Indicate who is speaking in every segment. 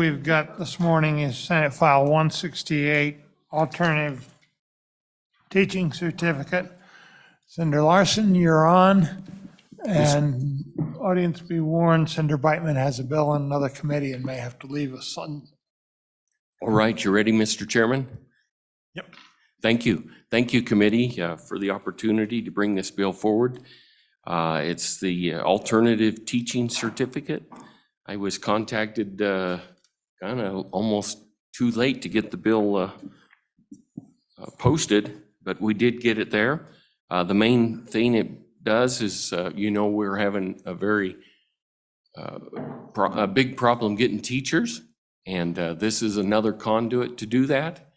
Speaker 1: We've got this morning is Senate File 168, Alternative Teaching Certificate. Senator Larson, you're on. And audience be warned, Senator Beitman has a bill in another committee and may have to leave us suddenly.
Speaker 2: All right, you ready, Mr. Chairman?
Speaker 1: Yep.
Speaker 2: Thank you. Thank you, committee, for the opportunity to bring this bill forward. It's the Alternative Teaching Certificate. I was contacted kind of almost too late to get the bill posted, but we did get it there. The main thing it does is, we're having a very a big problem getting teachers, and this is another conduit to do that.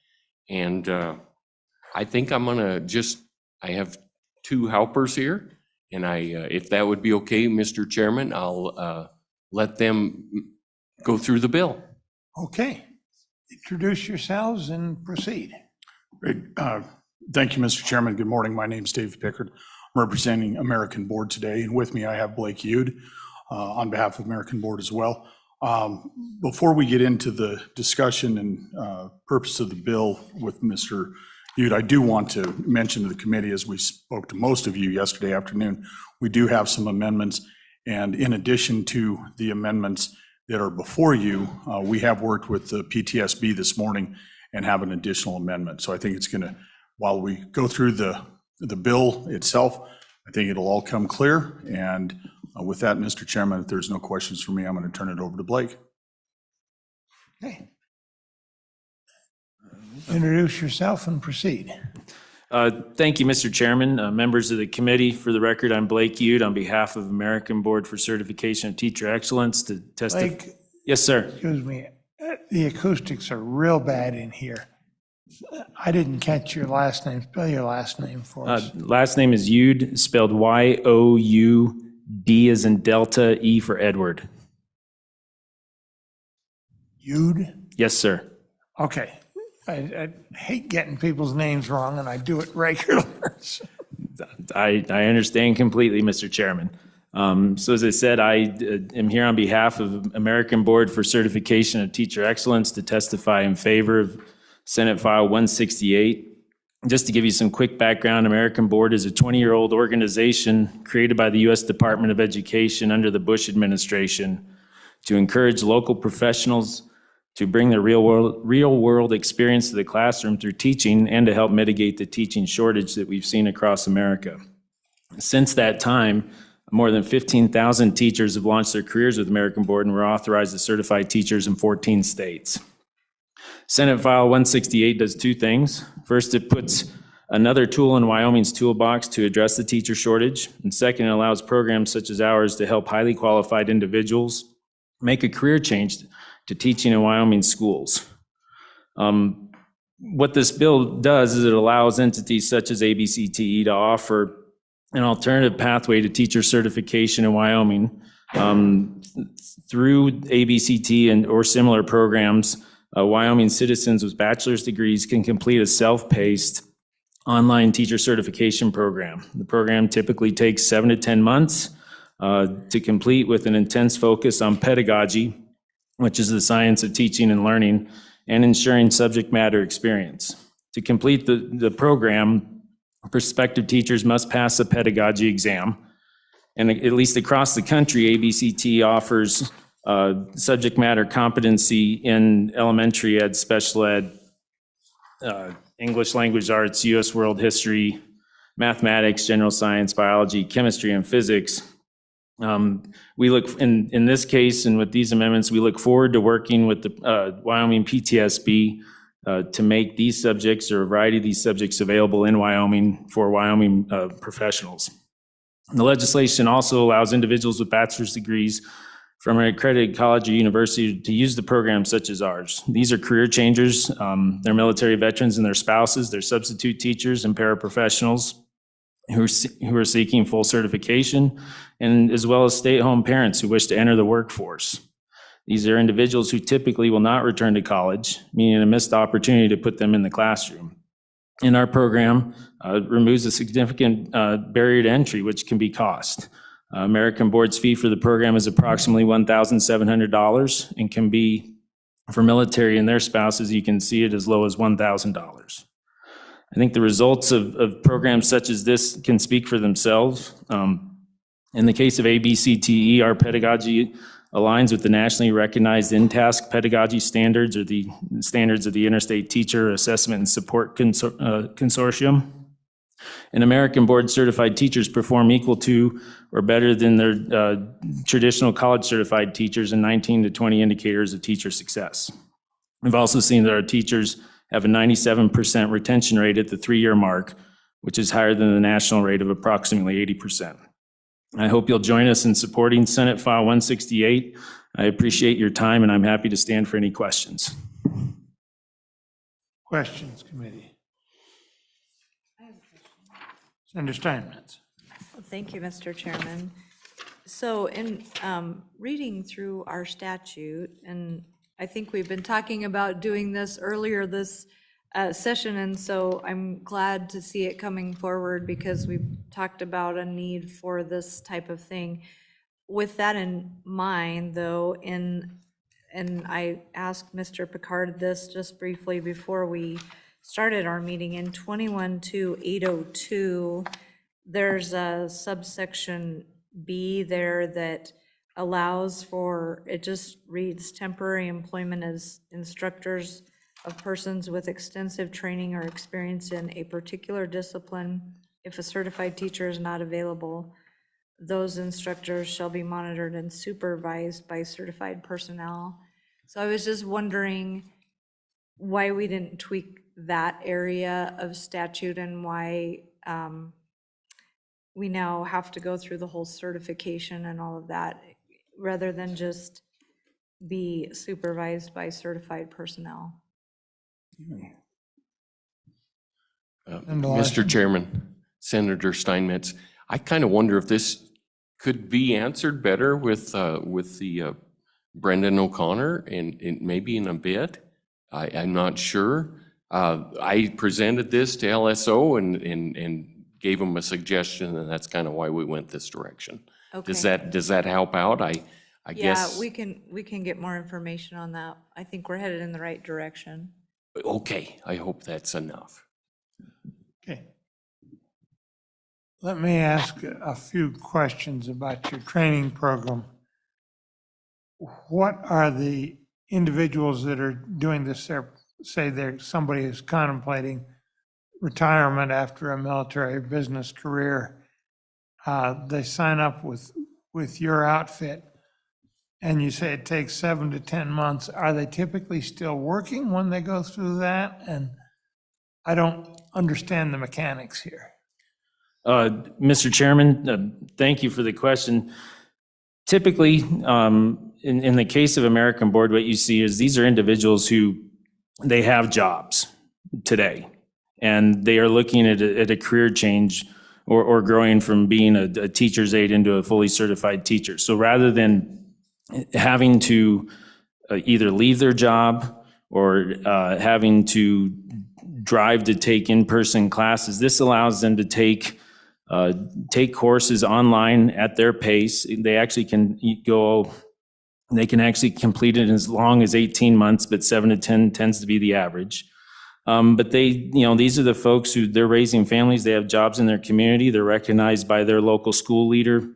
Speaker 2: And I think I'm gonna I have two helpers here, and if that would be okay, Mr. Chairman, I'll let them go through the bill.
Speaker 1: Okay. Introduce yourselves and proceed.
Speaker 3: Great. Thank you, Mr. Chairman. Good morning. My name is Dave Pickard. I'm representing American Board today, and with me I have Blake Yude on behalf of American Board as well. Before we get into the discussion and purpose of the bill with Mr. Yude, I do want to mention to the committee, as we spoke to most of you yesterday afternoon, we do have some amendments, and in addition to the amendments that are before you, we have worked with the PTSB this morning and have an additional amendment. So I think it's going to, while we go through the bill itself, I think it'll all come clear. And with that, Mr. Chairman, if there's no questions for me, I'm going to turn it over to Blake.
Speaker 1: Okay. Introduce yourself and proceed.
Speaker 4: Thank you, Mr. Chairman. Members of the committee, for the record, I'm Blake Yude on behalf of American Board for Certification of Teacher Excellence to testify.
Speaker 1: Blake,
Speaker 4: Yes, sir.
Speaker 1: excuse me, the acoustics are real bad in here. I didn't catch your last name. Spell your last name for us.
Speaker 4: Last name is Yude, spelled Y-O-U-D as in Delta, E for Edward.
Speaker 1: Yude?
Speaker 4: Yes, sir.
Speaker 1: Okay. I hate getting people's names wrong, and I do it regularly.
Speaker 4: I understand completely, Mr. Chairman. So as I said, I am here on behalf of American Board for Certification of Teacher Excellence to testify in favor of Senate File 168. Just to give you some quick background, American Board is a 20-year-old organization created by the U.S. Department of Education under the Bush administration to encourage local professionals to bring their real-world experience to the classroom through teaching and to help mitigate the teaching shortage that we've seen across America. Since that time, more than 15,000 teachers have launched their careers with American Board and were authorized as certified teachers in 14 states. Senate File 168 does two things. First, it puts another tool in Wyoming's toolbox to address the teacher shortage. And second, it allows programs such as ours to help highly qualified individuals make a career change to teaching in Wyoming schools. What this bill does is it allows entities such as ABCTE to offer an alternative pathway to teacher certification in Wyoming. Through ABCT or similar programs, Wyoming citizens with bachelor's degrees can complete a self-paced online teacher certification program. The program typically takes 7 to 10 months to complete, with an intense focus on pedagogy, which is the science of teaching and learning, and ensuring subject matter experience. To complete the program, prospective teachers must pass a pedagogy exam. And at least across the country, ABCT offers subject matter competency in elementary ed, special ed, English language arts, US world history, mathematics, general science, biology, chemistry, and physics. We look, in this case and with these amendments, we look forward to working with the Wyoming PTSB to make these subjects, or a variety of these subjects, available in Wyoming for Wyoming professionals. The legislation also allows individuals with bachelor's degrees from an accredited college or university to use the programs such as ours. These are career changers. They're military veterans and their spouses. They're substitute teachers and paraprofessionals who are seeking full certification, and as well as stay-at-home parents who wish to enter the workforce. These are individuals who typically will not return to college, meaning a missed opportunity to put them in the classroom. In our program, removes a significant barrier to entry, which can be cost. American Board's fee for the program is approximately $1,700 and can be For military and their spouses, you can see it as low as $1,000. I think the results of programs such as this can speak for themselves. In the case of ABCTE, our pedagogy aligns with the nationally recognized InTask pedagogy standards, or the standards of the Interstate Teacher Assessment and Support Consortium. And American Board certified teachers perform equal to or better than their traditional college certified teachers in 19 to 20 indicators of teacher success. We've also seen that our teachers have a 97% retention rate at the 3-year mark, which is higher than the national rate of approximately 80%. I hope you'll join us in supporting Senate File 168. I appreciate your time, and I'm happy to stand for any questions.
Speaker 1: Questions, committee? Senator Steinmetz.
Speaker 5: Thank you, Mr. Chairman. So in reading through our statute, and I think we've been talking about doing this earlier this session, and so I'm glad to see it coming forward because we've talked about a need for this type of thing. With that in mind, though, and I asked Mr. Picard this just briefly before we started our meeting, in 21-802, there's a subsection B there that allows for, it just reads, temporary employment as instructors of persons with extensive training or experience in a particular discipline. If a certified teacher is not available, those instructors shall be monitored and supervised by certified personnel. So I was just wondering why we didn't tweak that area of statute and why we now have to go through the whole certification and all of that, rather than just be supervised by certified personnel.
Speaker 2: Mr. Chairman, Senator Steinmetz, I kind of wonder if this could be answered better with the Brendan O'Connor and maybe in a bit. I'm not sure. I presented this to LSO and gave them a suggestion, and that's kind of why we went this direction.
Speaker 5: Okay.
Speaker 2: Does that help out? I guess.
Speaker 5: Yeah, we can get more information on that. I think we're headed in the right direction.
Speaker 2: Okay, I hope that's enough.
Speaker 1: Okay. Let me ask a few questions about your training program. What are the individuals that are doing this, say somebody is contemplating retirement after a military business career, they sign up with your outfit, and you say it takes 7 to 10 months. Are they typically still working when they go through that? And I don't understand the mechanics here.
Speaker 4: Mr. Chairman, thank you for the question. Typically, in the case of American Board, what you see is these are individuals who they have jobs today, and they are looking at a career change or growing from being a teacher's aide into a fully certified teacher. So rather than having to either leave their job or having to drive to take in-person classes, this allows them to take courses online at their pace. They actually can they can actually complete it in as long as 18 months, but 7 to 10 tends to be the average. But these are the folks who they're raising families. They have jobs in their community. They're recognized by their local school leader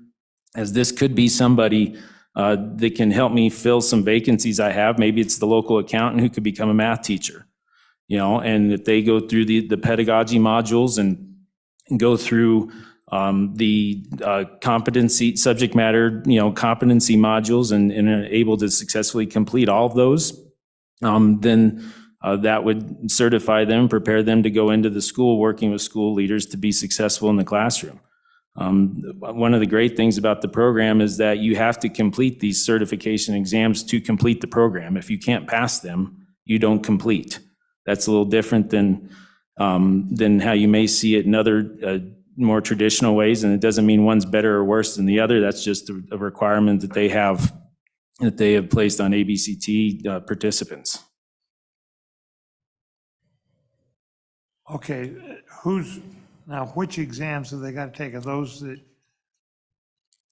Speaker 4: as this could be somebody that can help me fill some vacancies I have. Maybe it's the local accountant who could become a math teacher, and if they go through the pedagogy modules and go through the competency, subject matter, competency modules and are able to successfully complete all of those, then that would certify them, prepare them to go into the school working with school leaders to be successful in the classroom. One of the great things about the program is that you have to complete these certification exams to complete the program. If you can't pass them, you don't complete. That's a little different than how you may see it in other more traditional ways, and it doesn't mean one's better or worse than the other. That's just a requirement that they have placed on ABCT participants.
Speaker 1: Okay, which exams have they got to take? Are those the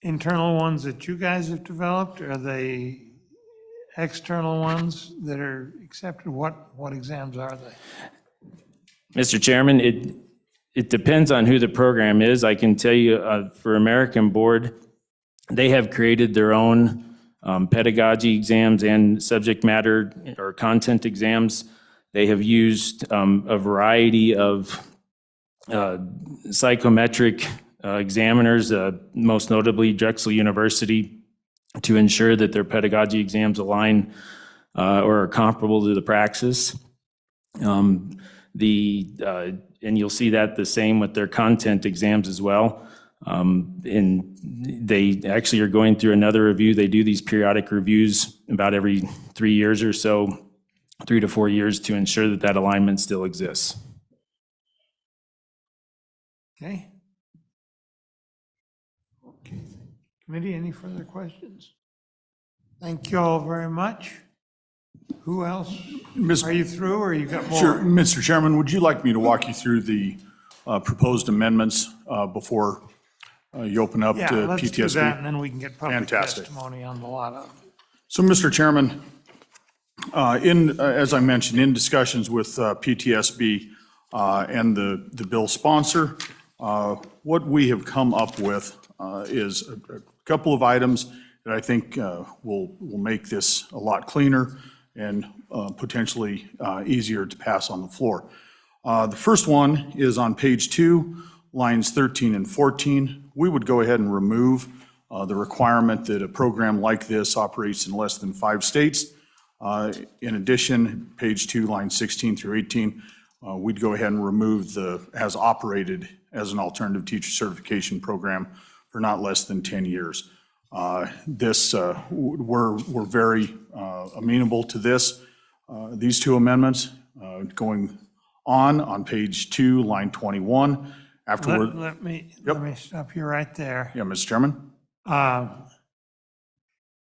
Speaker 1: internal ones that you guys have developed? Are they external ones that are accepted? What exams are they?
Speaker 4: Mr. Chairman, it depends on who the program is. I can tell you for American Board, they have created their own pedagogy exams and subject matter or content exams. They have used a variety of psychometric examiners, most notably Drexel University, to ensure that their pedagogy exams align or are comparable to the praxis. And you'll see that the same with their content exams as well. And they actually are going through another review. They do these periodic reviews about every 3 years or so, 3 to 4 years, to ensure that that alignment still exists.
Speaker 1: Okay. Okay. Committee, any further questions? Thank you all very much. Who else? Are you through, or you got more?
Speaker 3: Sure, Mr. Chairman, would you like me to walk you through the proposed amendments before you open up to
Speaker 1: Yeah, let's do
Speaker 3: PTSB?
Speaker 1: that, and then we can get public
Speaker 3: Fantastic.
Speaker 1: testimony on the lot of them.
Speaker 3: So, Mr. Chairman, as I mentioned, in discussions with PTSB and the bill sponsor, what we have come up with is a couple of items that I think will make this a lot cleaner and potentially easier to pass on the floor. The first one is on page 2, lines 13 and 14. We would go ahead and remove the requirement that a program like this operates in less than 5 states. In addition, page 2, lines 16 through 18, we'd go ahead and remove the "has operated as an alternative teacher certification program for not less than 10 years." We're very amenable to this, these two amendments. Going on page 2, line 21, afterward.
Speaker 1: Let me
Speaker 3: Yep.
Speaker 1: stop you right there.
Speaker 3: Yeah, Mr. Chairman?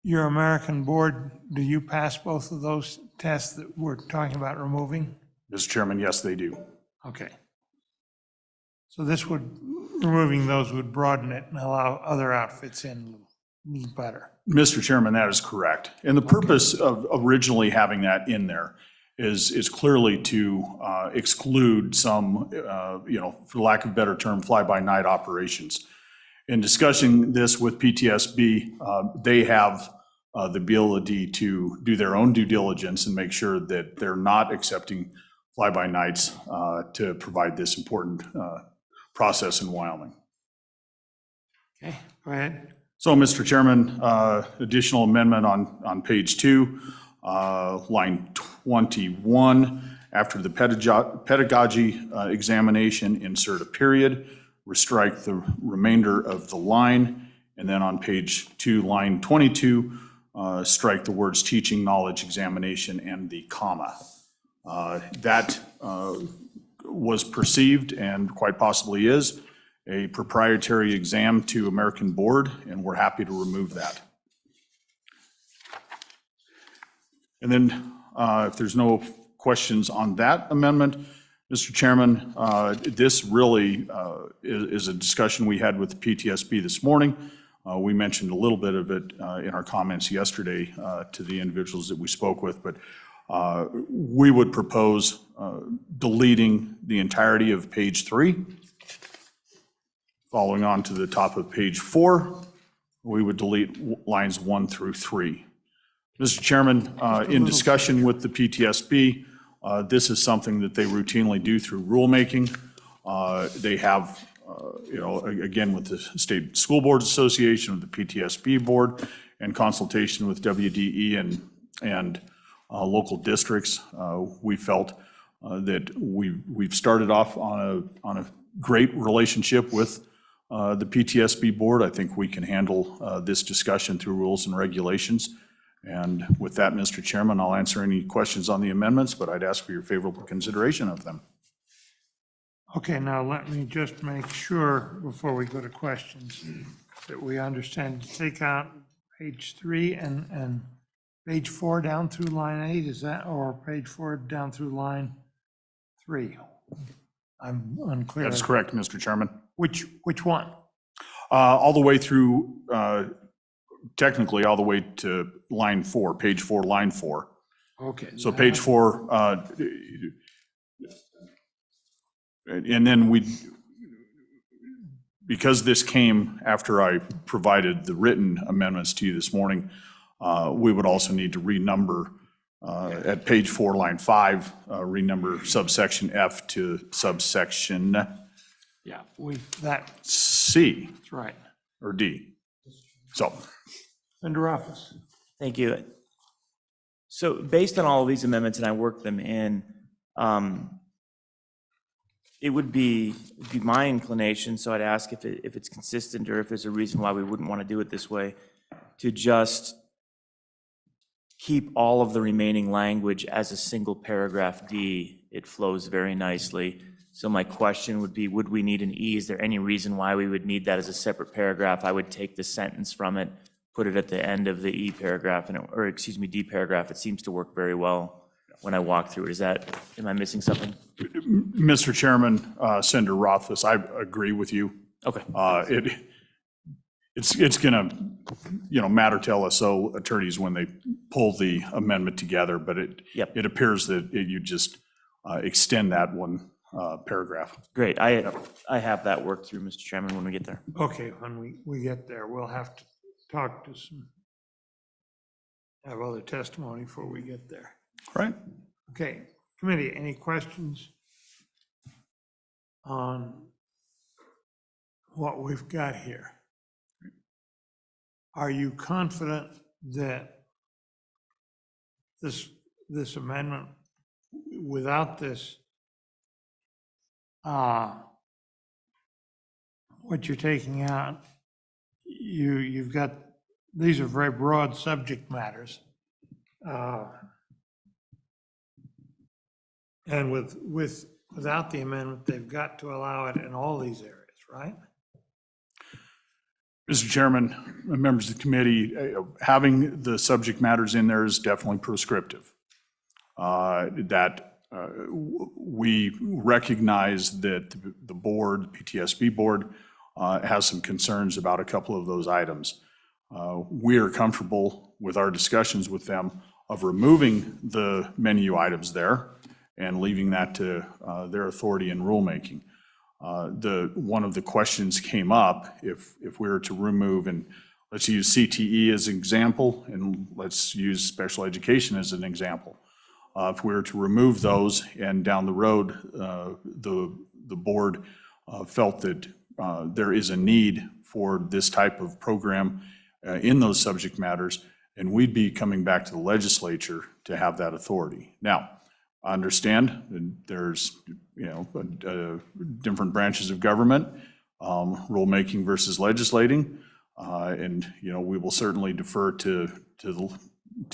Speaker 1: Your American Board, do you pass both of those tests that we're talking about removing?
Speaker 3: Mr. Chairman, yes, they do.
Speaker 1: Okay. So removing those would broaden it and allow other outfits in a little better.
Speaker 3: Mr. Chairman, that is correct. And the purpose of originally having that in there is clearly to exclude some, for lack of a better term, fly-by-night operations. In discussing this with PTSB, they have the ability to do their own due diligence and make sure that they're not accepting fly-by-nights to provide this important process in Wyoming.
Speaker 1: Okay, go ahead.
Speaker 3: So, Mr. Chairman, additional amendment on page 2, line 21, after the pedagogy examination, insert a period, strike the remainder of the line, and then on page 2, line 22, strike the words teaching, knowledge, examination, and the comma. That was perceived, and quite possibly is, a proprietary exam to American Board, and we're happy to remove that. And then, if there's no questions on that amendment, Mr. Chairman, this really is a discussion we had with the PTSB this morning. We mentioned a little bit of it in our comments yesterday to the individuals that we spoke with, but we would propose deleting the entirety of page 3. Following on to the top of page 4, we would delete lines 1 through 3. Mr. Chairman, in discussion with the PTSB, this is something that they routinely do through rulemaking. They have, again, with the State School Boards Association, with the PTSB Board, and consultation with WDE and local districts, we felt that we've started off on a great relationship with the PTSB Board. I think we can handle this discussion through rules and regulations. And with that, Mr. Chairman, I'll answer any questions on the amendments, but I'd ask for your favorable consideration of them.
Speaker 1: Okay, now let me just make sure before we go to questions that we understand to take out page 3 and page 4 down through line 8, is that, or page 4 down through line 3? I'm unclear.
Speaker 3: That's correct, Mr. Chairman.
Speaker 1: Which one?
Speaker 3: All the way through technically all the way to line 4, page 4, line 4.
Speaker 1: Okay.
Speaker 3: So page 4, and then because this came after I provided the written amendments to you this morning, we would also need to renumber at page 4, line 5, renumber subsection F to subsection
Speaker 1: Yeah, that's
Speaker 3: C
Speaker 1: right.
Speaker 3: or D. So,
Speaker 1: Senator Office.
Speaker 6: Thank you. So based on all of these amendments, and I worked them in, it would be my inclination, so I'd ask if it's consistent or if there's a reason why we wouldn't want to do it this way, to just keep all of the remaining language as a single paragraph D. It flows very nicely. So my question would be, would we need an E? Is there any reason why we would need that as a separate paragraph? I would take the sentence from it, put it at the end of the E paragraph, or excuse me, D paragraph. It seems to work very well when I walk through it. Am I missing something?
Speaker 3: Mr. Chairman, Senator Rothfuss, I agree with you.
Speaker 6: Okay.
Speaker 3: It's going to, matter to LSO attorneys when they pull the amendment together, but
Speaker 6: Yep.
Speaker 3: it appears that you just extend that one paragraph.
Speaker 6: Great. I have that worked through, Mr. Chairman, when we get there.
Speaker 1: Okay, when we get there, we'll have to talk to have other testimony before we get there.
Speaker 3: Right?
Speaker 1: Okay, committee, any questions on what we've got here? Are you confident that this amendment, without this, what you're taking out, you've got, these are very broad subject matters. And without the amendment, they've got to allow it in all these areas, right?
Speaker 3: Mr. Chairman, members of the committee, having the subject matters in there is definitely prescriptive. We recognize that the board, the PTSB board, has some concerns about a couple of those items. We are comfortable with our discussions with them of removing the menu items there and leaving that to their authority in rulemaking. One of the questions came up, if we were to remove, and let's use CTE as an example, and let's use special education as an example. If we were to remove those and down the road, the board felt that there is a need for this type of program in those subject matters, and we'd be coming back to the legislature to have that authority. Now, I understand that there's, different branches of government, rulemaking versus legislating, and, we will certainly defer to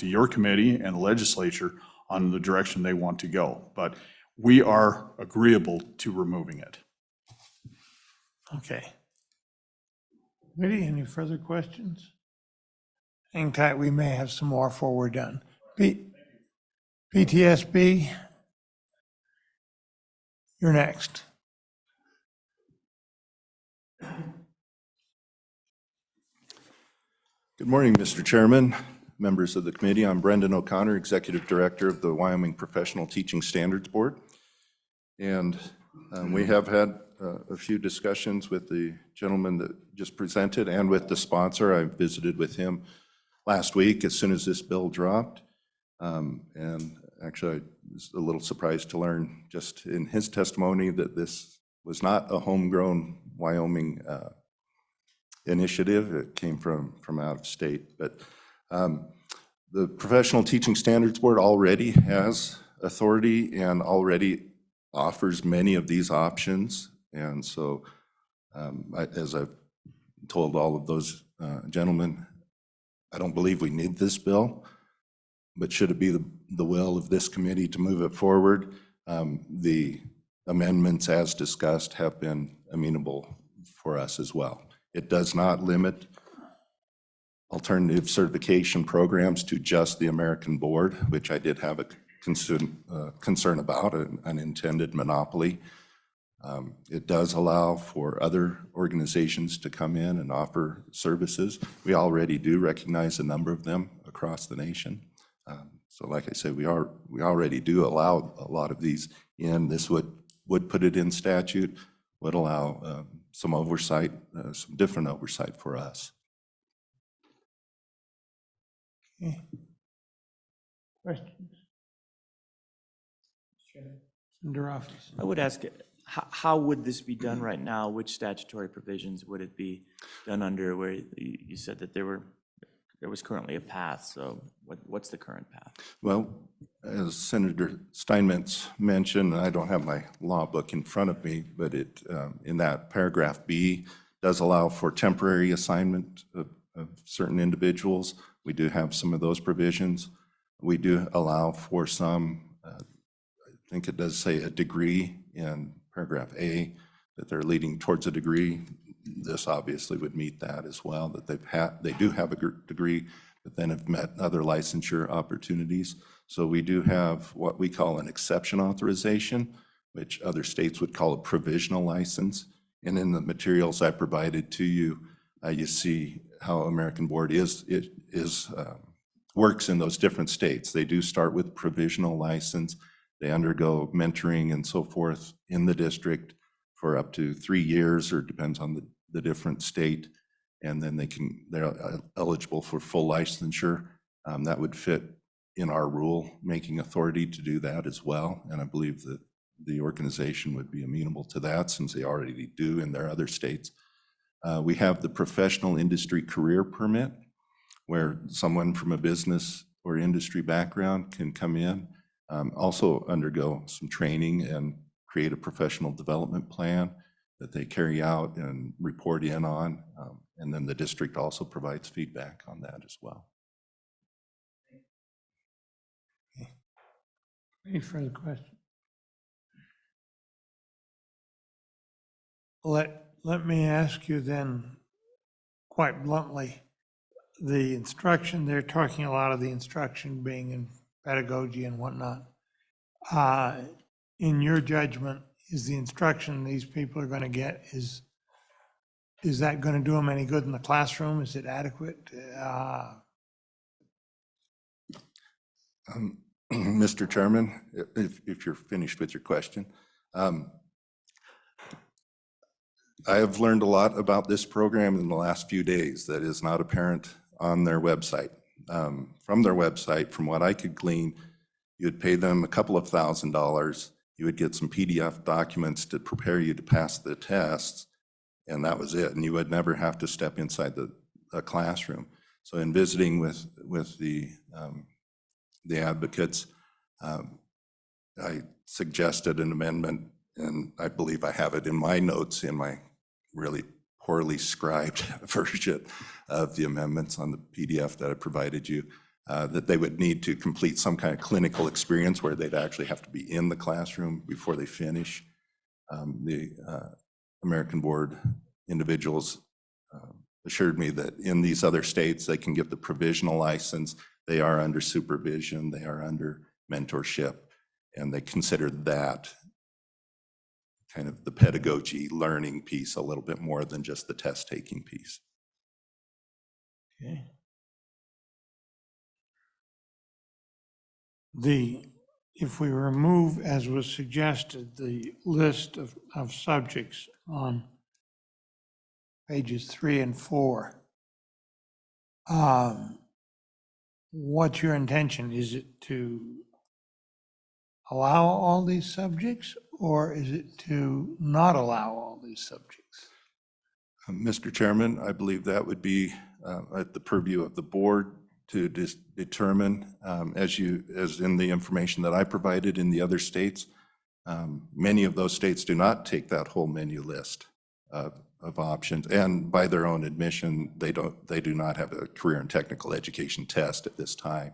Speaker 3: your committee and the legislature on the direction they want to go. But we are agreeable to removing it.
Speaker 1: Okay. Committee, any further questions? Hang tight, we may have some more before we're done. PTSB, you're next.
Speaker 7: Good morning, Mr. Chairman, members of the committee. I'm Brendan O'Connor, Executive Director of the Wyoming Professional Teaching Standards Board. And we have had a few discussions with the gentleman that just presented and with the sponsor. I visited with him last week as soon as this bill dropped. And actually, I was a little surprised to learn just in his testimony that this was not a homegrown Wyoming initiative. It came from out of state. But the Professional Teaching Standards Board already has authority and already offers many of these options. And so, as I've told all of those gentlemen, I don't believe we need this bill, but should it be the will of this committee to move it forward, the amendments as discussed have been amenable for us as well. It does not limit alternative certification programs to just the American Board, which I did have a concern about, an unintended monopoly. It does allow for other organizations to come in and offer services. We already do recognize a number of them across the nation. So like I said, we already do allow a lot of these in. This would put it in statute, would allow some oversight, some different oversight for us.
Speaker 1: Okay. Questions? Senator Office.
Speaker 6: I would ask, how would this be done right now? Which statutory provisions would it be done under, where you said that there was currently a path, so what's the current path?
Speaker 7: Well, as Senator Steinmetz mentioned, I don't have my law book in front of me, but it, in that paragraph B, does allow for temporary assignment of certain individuals. We do have some of those provisions. We do allow for some, I think it does say a degree in paragraph A, that they're leading towards a degree. This obviously would meet that as well, that they do have a degree, but then have met other licensure opportunities. So we do have what we call an exception authorization, which other states would call a provisional license. And in the materials I provided to you, you see how American Board works in those different states. They do start with provisional license. They undergo mentoring and so forth in the district for up to 3 years, or depends on the different state. And then they're eligible for full licensure. That would fit in our rule-making authority to do that as well. And I believe that the organization would be amenable to that, since they already do in their other states. We have the professional industry career permit, where someone from a business or industry background can come in, also undergo some training and create a professional development plan that they carry out and report in on. And then the district also provides feedback on that as well.
Speaker 1: Any further questions? Let me ask you then, quite bluntly, the instruction, they're talking a lot of the instruction being in pedagogy and whatnot. In your judgment, is the instruction these people are going to get, is that going to do them any good in the classroom? Is it adequate?
Speaker 7: Mr. Chairman, if you're finished with your question, I have learned a lot about this program in the last few days that is not apparent on their website. From their website, from what I could glean, you would pay them a couple of $1,000s. You would get some PDF documents to prepare you to pass the tests, and that was it. And you would never have to step inside the classroom. So in visiting with the advocates, I suggested an amendment, and I believe I have it in my notes in my really poorly scribed version of the amendments on the PDF that I provided you, that they would need to complete some kind of clinical experience where they'd actually have to be in the classroom before they finish. The American Board individuals assured me that in these other states, they can get the provisional license. They are under supervision, they are under mentorship, and they consider that kind of the pedagogy learning piece a little bit more than just the test taking piece.
Speaker 1: Okay. If we remove, as was suggested, the list of subjects on pages 3 and 4, what's your intention? Is it to allow all these subjects, or is it to not allow all these subjects?
Speaker 7: Mr. Chairman, I believe that would be at the purview of the board to determine, as in the information that I provided in the other states. Many of those states do not take that whole menu list of options, and by their own admission, they do not have a career and technical education test at this time,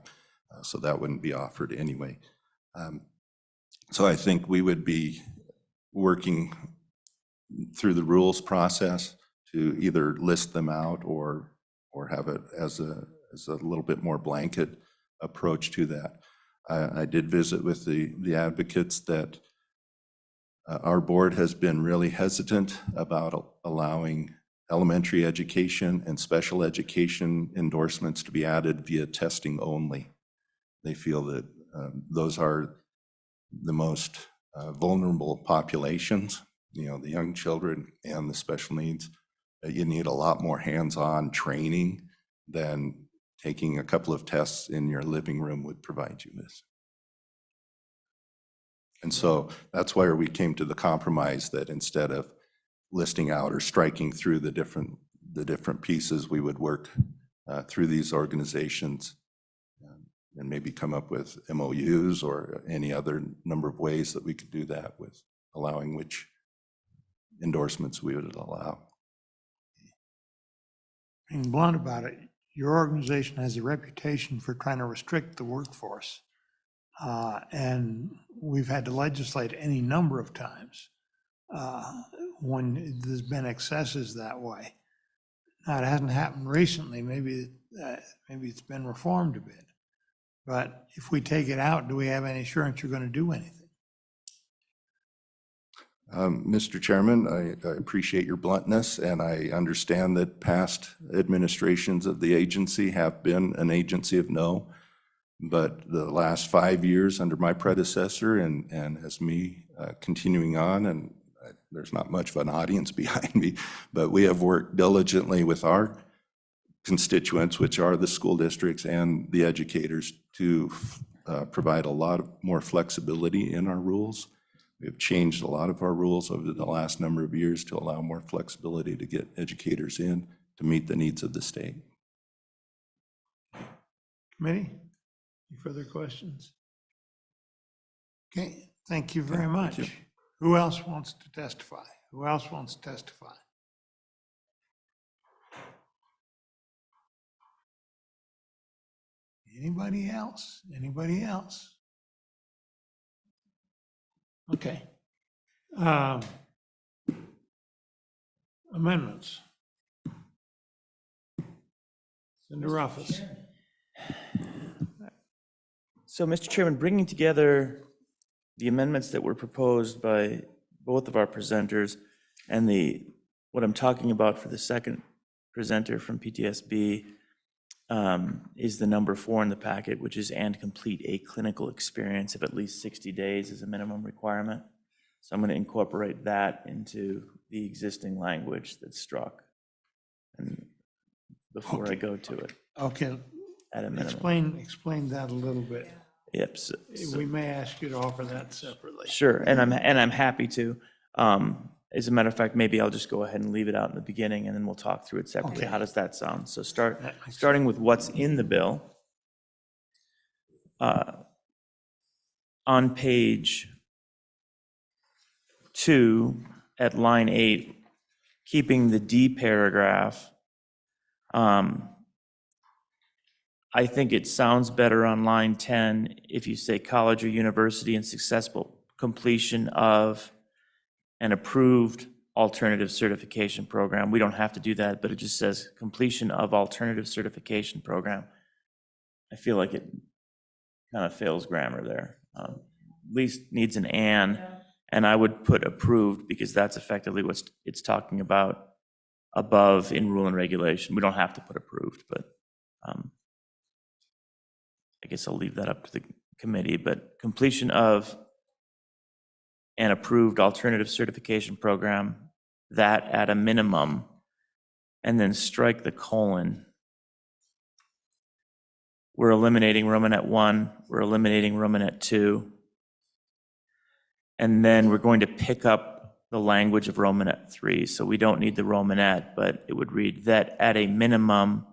Speaker 7: so that wouldn't be offered anyway. So I think we would be working through the rules process to either list them out or have it as a little bit more blanket approach to that. I did visit with the advocates that Our board has been really hesitant about allowing elementary education and special education endorsements to be added via testing only. They feel that those are the most vulnerable populations, the young children and the special needs. You need a lot more hands-on training than taking a couple of tests in your living room would provide you with. And so that's why we came to the compromise that instead of listing out or striking through the different pieces, we would work through these organizations and maybe come up with MOUs or any other number of ways that we could do that with allowing which endorsements we would allow.
Speaker 1: Being blunt about it, your organization has a reputation for trying to restrict the workforce. And we've had to legislate any number of times when there's been excesses that way. Now, it hasn't happened recently. Maybe it's been reformed a bit. But if we take it out, do we have any assurance you're going to do anything?
Speaker 7: Mr. Chairman, I appreciate your bluntness, and I understand that past administrations of the agency have been an agency of no. But the last 5 years under my predecessor and as me continuing on, and there's not much of an audience behind me, but we have worked diligently with our constituents, which are the school districts and the educators, to provide a lot more flexibility in our rules. We have changed a lot of our rules over the last number of years to allow more flexibility to get educators in to meet the needs of the state.
Speaker 1: Committee, any further questions? Okay, thank you very much. Who else wants to testify? Who else wants to testify? Anybody else? Anybody else? Okay. Amendments. Senator Ruffus.
Speaker 6: So, Mr. Chairman, bringing together the amendments that were proposed by both of our presenters and what I'm talking about for the second presenter from PTSB is the number 4 in the packet, which is and complete a clinical experience of at least 60 days as a minimum requirement. So I'm going to incorporate that into the existing language that's struck. And before I go to it,
Speaker 1: Okay,
Speaker 6: at a minimum.
Speaker 1: explain that a little bit.
Speaker 6: Yep.
Speaker 1: We may ask you to offer that separately.
Speaker 6: Sure, and I'm happy to. As a matter of fact, maybe I'll just go ahead and leave it out in the beginning, and then we'll talk through it separately.
Speaker 1: Okay.
Speaker 6: How does that sound? So starting with what's in the bill. On page 2, at line 8, keeping the D paragraph, I think it sounds better on line 10 if you say college or university and successful completion of an approved alternative certification program. We don't have to do that, but it just says completion of alternative certification program. I feel like it kind of fails grammar there. At least needs an and I would put approved because that's effectively what it's talking about above in rule and regulation. We don't have to put approved, but I guess I'll leave that up to the committee, but completion of an approved alternative certification program, that at a minimum, and then strike the colon. We're eliminating Romanet 1, we're eliminating Romanet 2, and then we're going to pick up the language of Romanet 3, so we don't need the Romanet, but it would read that at a minimum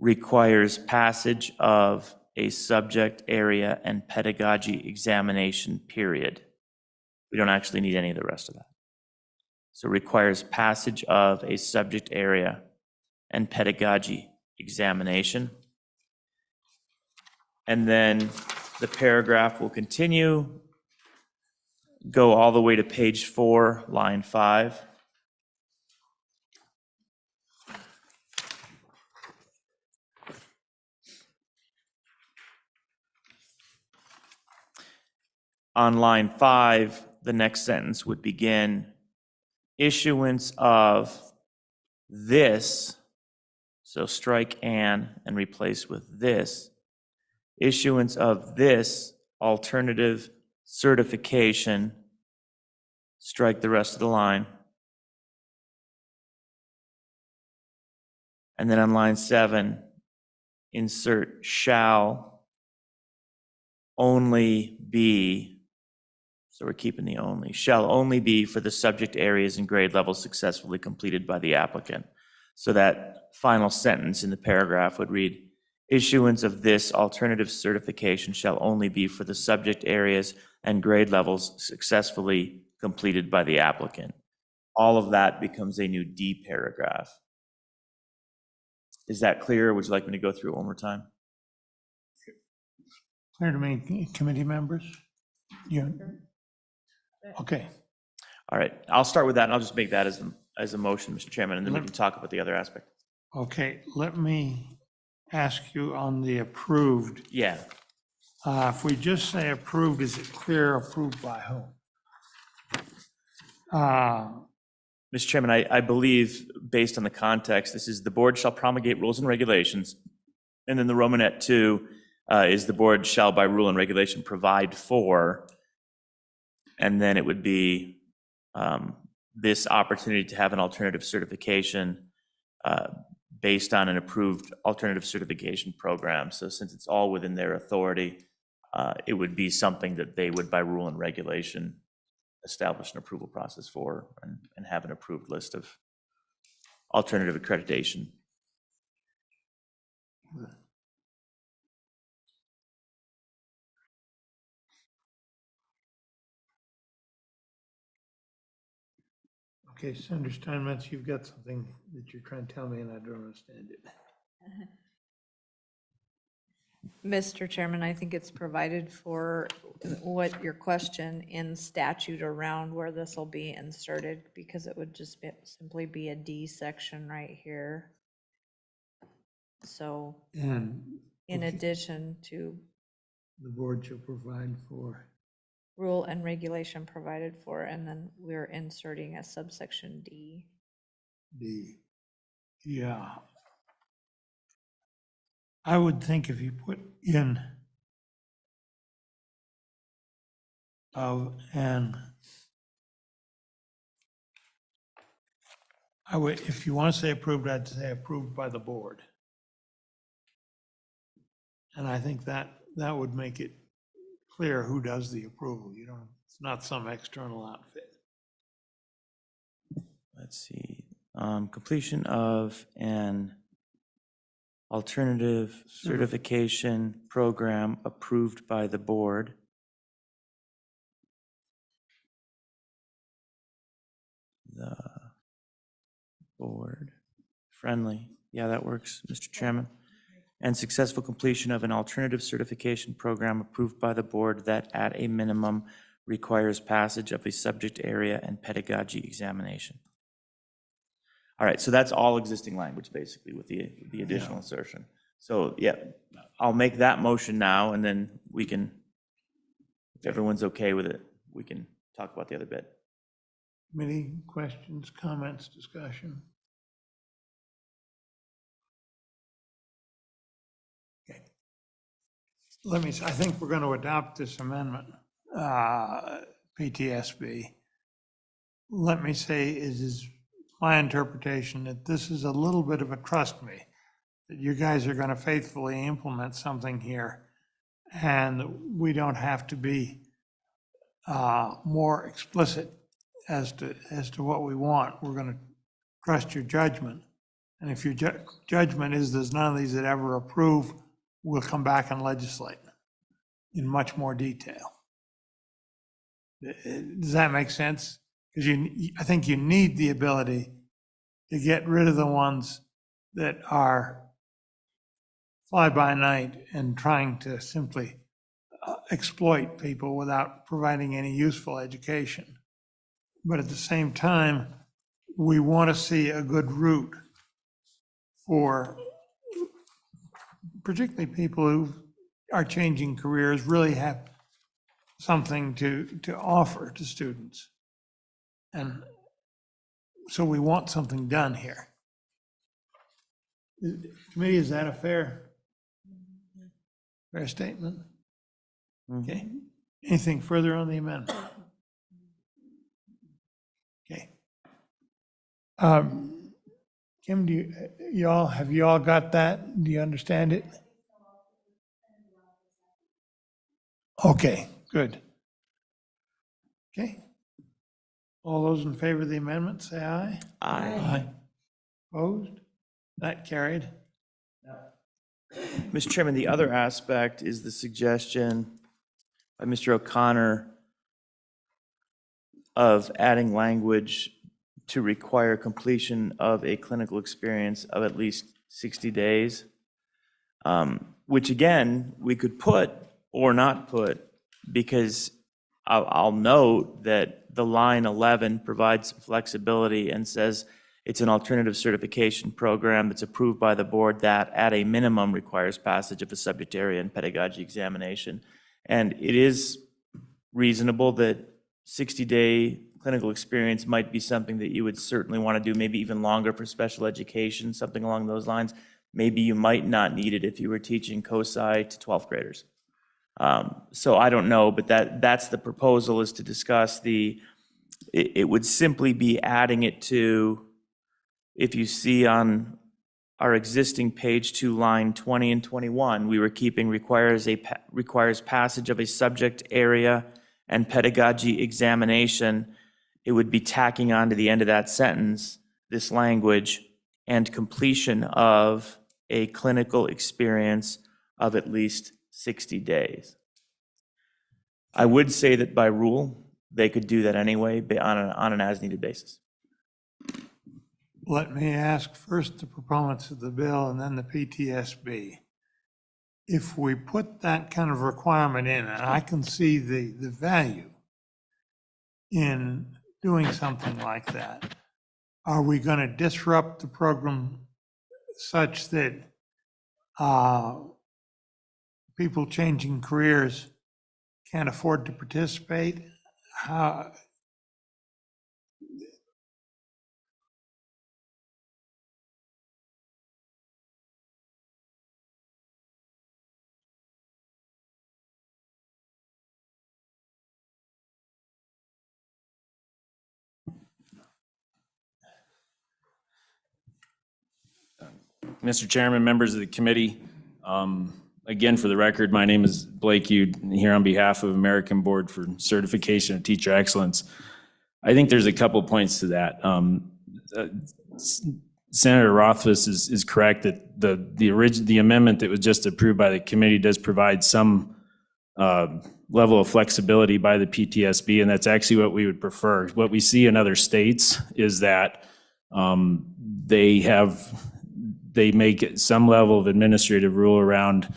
Speaker 6: requires passage of a subject area and pedagogy examination, period. We don't actually need any of the rest of that. So requires passage of a subject area and pedagogy examination. And then the paragraph will continue, go all the way to page 4, line 5. On line 5, the next sentence would begin, issuance of this, so strike and replace with this, issuance of this alternative certification, strike the rest of the line. And then on line 7, insert shall only be, so we're keeping the only, shall only be for the subject areas and grade levels successfully completed by the applicant. So that final sentence in the paragraph would read, issuance of this alternative certification shall only be for the subject areas and grade levels successfully completed by the applicant. All of that becomes a new D paragraph. Is that clear? Would you like me to go through it one more time?
Speaker 1: Clear to me, committee members? You? Okay,
Speaker 6: All right, I'll start with that, and I'll just make that as a motion, Mr. Chairman, and then we can talk about the other aspect.
Speaker 1: okay, let me ask you on the approved.
Speaker 6: Yeah,
Speaker 1: If we just say approved, is it clear approved by whom?
Speaker 6: Mr. Chairman, I believe, based on the context, this is the board shall promulgate rules and regulations, and then the Romanet 2 is the board shall by rule and regulation provide for, and then it would be this opportunity to have an alternative certification based on an approved alternative certification program. So since it's all within their authority, it would be something that they would by rule and regulation establish an approval process for and have an approved list of alternative accreditation.
Speaker 1: Okay, Senator Steinmetz, you've got something that you're trying to tell me and I don't understand it.
Speaker 5: Mr. Chairman, I think it's provided for what your question in statute around where this will be inserted, because it would just simply be a D section right here. So
Speaker 1: And
Speaker 5: in addition to
Speaker 1: the board shall provide for,
Speaker 5: rule and regulation provided for, and then we're inserting a subsection D.
Speaker 1: yeah. I would think if you put in of an, I would, if you want to say approved, I'd say approved by the board. And I think that would make it clear who does the approval. You don't, it's not some external outfit.
Speaker 6: Let's see, completion of an alternative certification program approved by the board. The board, friendly, yeah, that works, Mr. Chairman. And successful completion of an alternative certification program approved by the board that at a minimum requires passage of a subject area and pedagogy examination. All right, so that's all existing language basically with the additional insertion. So yeah, I'll make that motion now and then we can, if everyone's okay with it, we can talk about the other bit.
Speaker 1: Committee questions, comments, discussion? Okay. Let me, I think we're going to adopt this amendment, PTSB. Let me say it is my interpretation that this is a little bit of a trust me, that you guys are going to faithfully implement something here and we don't have to be more explicit as to what we want. We're going to trust your judgment. And if your judgment is there's none of these that ever approve, we'll come back and legislate in much more detail. Does that make sense? Because I think you need the ability to get rid of the ones that are fly by night and trying to simply exploit people without providing any useful education. But at the same time, we want to see a good route for particularly people who are changing careers, really have something to offer to students. And so we want something done here. Committee, is that a fair statement? Okay. Anything further on the amendment? Okay. Kim, have you all got that? Do you understand it? Okay, good. Okay. All those in favor of the amendment, say aye.
Speaker 6: Aye.
Speaker 1: Opposed? That carried.
Speaker 6: Mr. Chairman, the other aspect is the suggestion by Mr. O'Connor of adding language to require completion of a clinical experience of at least 60 days, which again, we could put or not put, because I'll note that the line 11 provides flexibility and says it's an alternative certification program that's approved by the board that at a minimum requires passage of a subject area and pedagogy examination. And it is reasonable that 60-day clinical experience might be something that you would certainly want to do, maybe even longer for special education, something along those lines. Maybe you might not need it if you were teaching COSI to 12th graders. So I don't know, but that's the proposal, is to discuss it would simply be adding it to, if you see on our existing page 2, line 20 and 21, we were keeping requires passage of a subject area and pedagogy examination. It would be tacking on to the end of that sentence this language, and completion of a clinical experience of at least 60 days. I would say that by rule, they could do that anyway, on an as-needed basis.
Speaker 1: Let me ask first the proponents of the bill and then the PTSB. If we put that kind of requirement in, and I can see the value in doing something like that, are we going to disrupt the program such that people changing careers can't afford to participate? How?
Speaker 4: Mr. Chairman, members of the committee, again, for the record, my name is Blake Ude, here on behalf of American Board for Certification of Teacher Excellence. I think there's a couple points to that. Senator Rothfuss is correct that the amendment that was just approved by the committee does provide some level of flexibility by the PTSB, and that's actually what we would prefer. What we see in other states is that they make some level of administrative rule around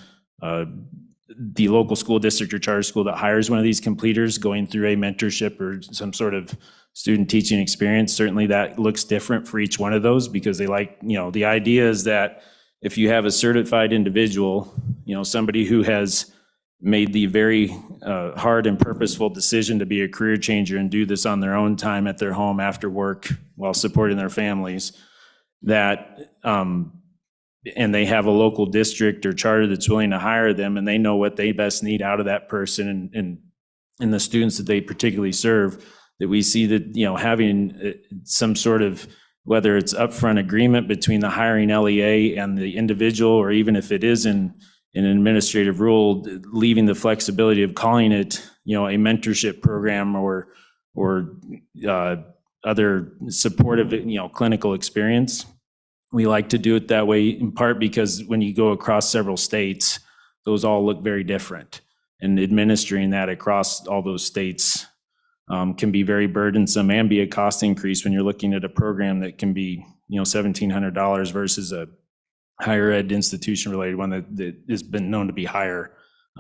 Speaker 4: the local school district or charter school that hires one of these completers going through a mentorship or some sort of student teaching experience. Certainly that looks different for each one of those, because they the idea is that if you have a certified individual, somebody who has made the very hard and purposeful decision to be a career changer and do this on their own time at their home after work while supporting their families, that and they have a local district or charter that's willing to hire them, and they know what they best need out of that person and the students that they particularly serve, that we see that, having some sort of, whether it's upfront agreement between the hiring LEA and the individual, or even if it is in an administrative rule, leaving the flexibility of calling it, a mentorship program or other supportive, clinical experience. We like to do it that way, in part because when you go across several states, those all look very different. And administering that across all those states can be very burdensome and be a cost increase when you're looking at a program that can be, $1,700 versus a higher ed institution related one that has been known to be higher,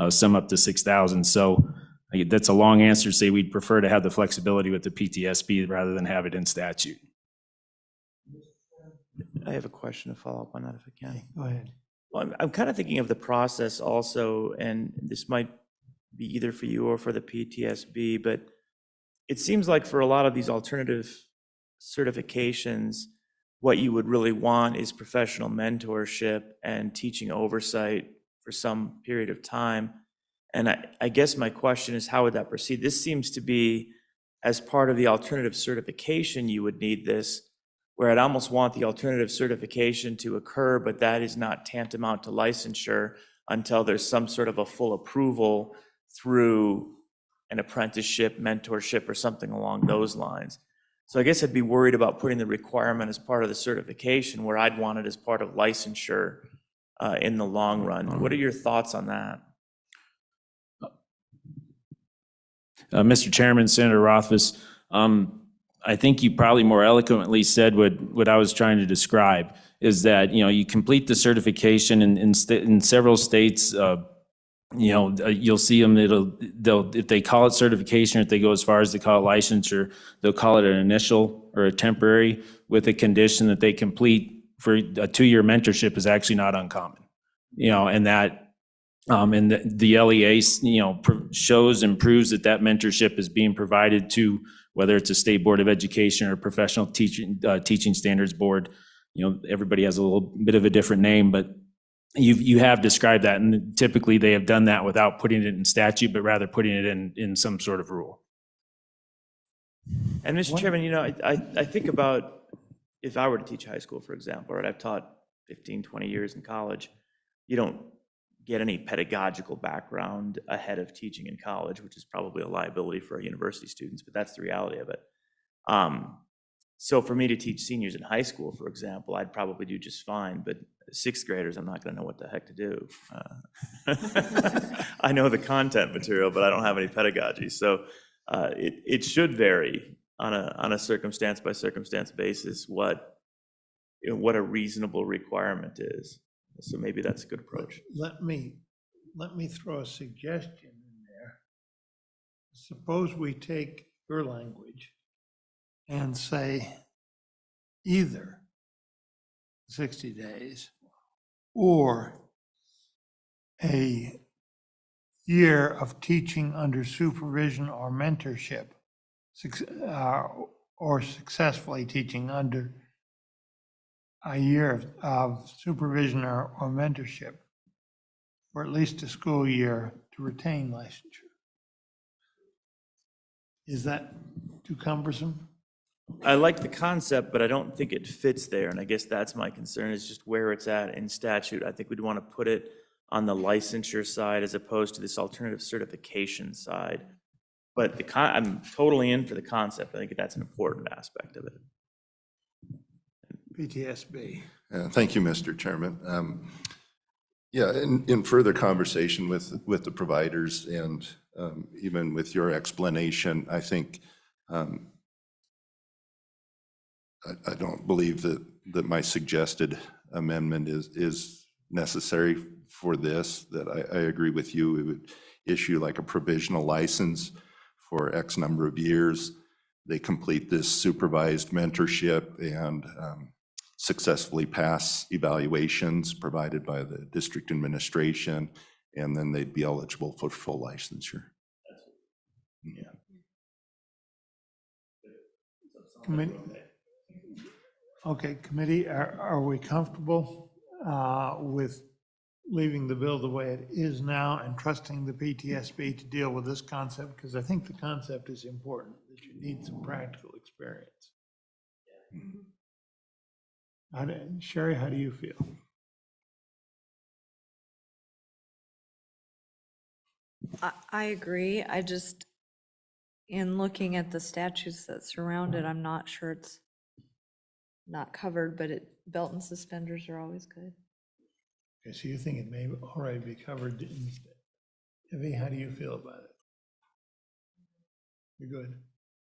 Speaker 4: some up to $6,000. So that's a long answer to say we'd prefer to have the flexibility with the PTSB rather than have it in statute.
Speaker 6: I have a question to follow up on that if I can.
Speaker 1: Go ahead.
Speaker 6: Well, I'm kind of thinking of the process also, and this might be either for you or for the PTSB, but it seems like for a lot of these alternative certifications, what you would really want is professional mentorship and teaching oversight for some period of time. And I guess my question is, how would that proceed? This seems to be, as part of the alternative certification, you would need this, where I'd almost want the alternative certification to occur, but that is not tantamount to licensure until there's some sort of a full approval through an apprenticeship, mentorship, or something along those lines. So I guess I'd be worried about putting the requirement as part of the certification, where I'd want it as part of licensure in the long run. What are your thoughts on that?
Speaker 4: Mr. Chairman, Senator Rothfuss, I think you probably more eloquently said what I was trying to describe, is that, you complete the certification in several states, you'll see them, they'll, if they call it certification, or if they go as far as to call it licensure, they'll call it an initial or a temporary, with a condition that they complete for a 2-year mentorship is actually not uncommon. And that, and the LEA, shows and proves that that mentorship is being provided to, whether it's a state board of education or professional teaching standards board. Everybody has a little bit of a different name, but you have described that, and typically they have done that without putting it in statute, but rather putting it in some sort of rule.
Speaker 6: And Mr. Chairman, I think about, if I were to teach high school, for example, right, I've taught 15, 20 years in college, you don't get any pedagogical background ahead of teaching in college, which is probably a liability for our university students, but that's the reality of it. So for me to teach seniors in high school, for example, I'd probably do just fine, but 6th graders, I'm not going to know what the heck to do. I know the content material, but I don't have any pedagogy. So it should vary on a circumstance by circumstance basis what a reasonable requirement is. So maybe that's a good approach.
Speaker 1: Let me throw a suggestion in there. Suppose we take your language and say either 60 days or a year of teaching under supervision or mentorship, or successfully teaching under a year of supervision or mentorship for at least a school year to retain licensure. Is that too cumbersome?
Speaker 6: I like the concept, but I don't think it fits there. And I guess that's my concern, is just where it's at in statute. I think we'd want to put it on the licensure side as opposed to this alternative certification side. But I'm totally in for the concept. I think that's an important aspect of it.
Speaker 1: PTSB.
Speaker 7: Thank you, Mr. Chairman. Yeah, in further conversation with the providers and even with your explanation, I think I don't believe that my suggested amendment is necessary for this, that I agree with you. It would issue like a provisional license for X number of years. They complete this supervised mentorship and successfully pass evaluations provided by the district administration, and then they'd be eligible for full licensure. Yeah.
Speaker 1: Okay, committee, are we comfortable with leaving the bill the way it is now and trusting the PTSB to deal with this concept? Because I think the concept is important, that you need some practical experience. Sherry, how do you feel?
Speaker 5: I agree. I just, in looking at the statutes that surround it, I'm not sure it's not covered, but belt and suspenders are always good.
Speaker 1: Okay, so you think it may already be covered in, Evie, how do you feel about it? You're good?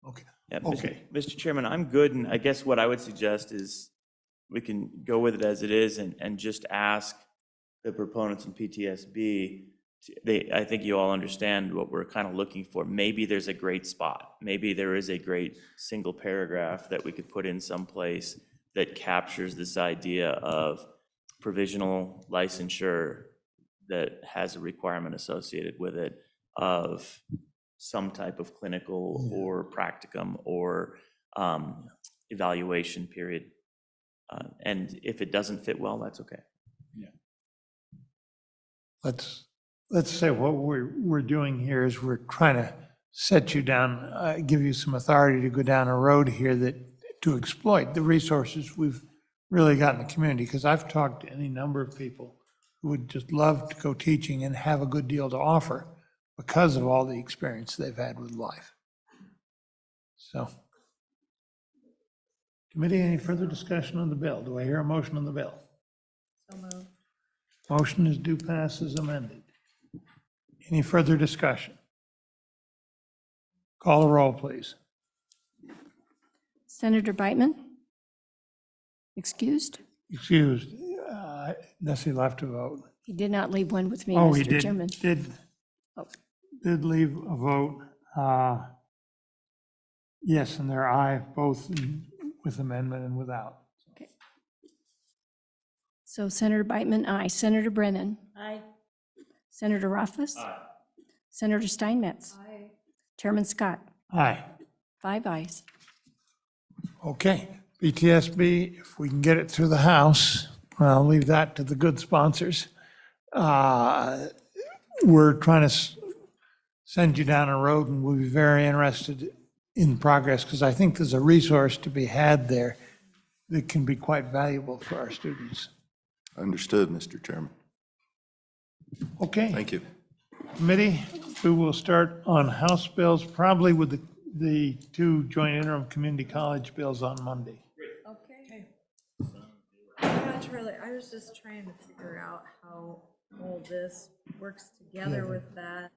Speaker 1: Okay.
Speaker 6: Yeah,
Speaker 1: Okay.
Speaker 6: Mr. Chairman, I'm good, and I guess what I would suggest is we can go with it as it is and just ask the proponents in PTSB. I think you all understand what we're kind of looking for. Maybe there's a great spot. Maybe there is a great single paragraph that we could put in someplace that captures this idea of provisional licensure that has a requirement associated with it. of some type of clinical or practicum or evaluation period. And if it doesn't fit well, that's okay.
Speaker 1: Let's say what we're doing here is we're trying to set you down, give you some authority to go down a road here to exploit the resources we've really got in the community, because I've talked to any number of people who would just love to go teaching and have a good deal to offer because of all the experience they've had with life. So, committee, any further discussion on the bill? Do I hear a motion on the bill?
Speaker 5: So moved.
Speaker 1: Motion is due pass as amended. Any further discussion? Call the roll, please.
Speaker 8: Senator Brightman? Excused?
Speaker 1: Excused. Nessie left to vote.
Speaker 8: He did not leave one with me,
Speaker 1: Oh, he
Speaker 8: Mr. Chairman.
Speaker 1: did leave a vote. Yes, and they're aye, both with amendment and without.
Speaker 8: So Senator Brightman, aye. Senator Brennan?
Speaker 5: Aye.
Speaker 8: Senator Rothfuss? Aye. Senator Steinmetz?
Speaker 5: Aye.
Speaker 8: Chairman Scott?
Speaker 1: Aye.
Speaker 8: 5 ayes.
Speaker 1: Okay, BTSB, if we can get it through the House, I'll leave that to the good sponsors. We're trying to send you down a road, and we'll be very interested in progress, because I think there's a resource to be had there that can be quite valuable for our students.
Speaker 7: Understood, Mr. Chairman.
Speaker 1: Okay.
Speaker 7: Thank you.
Speaker 1: Committee, we will start on House bills, probably with the two joint interim community college bills on Monday.
Speaker 5: Okay. Not really, I was just trying to figure out how all this works together with that.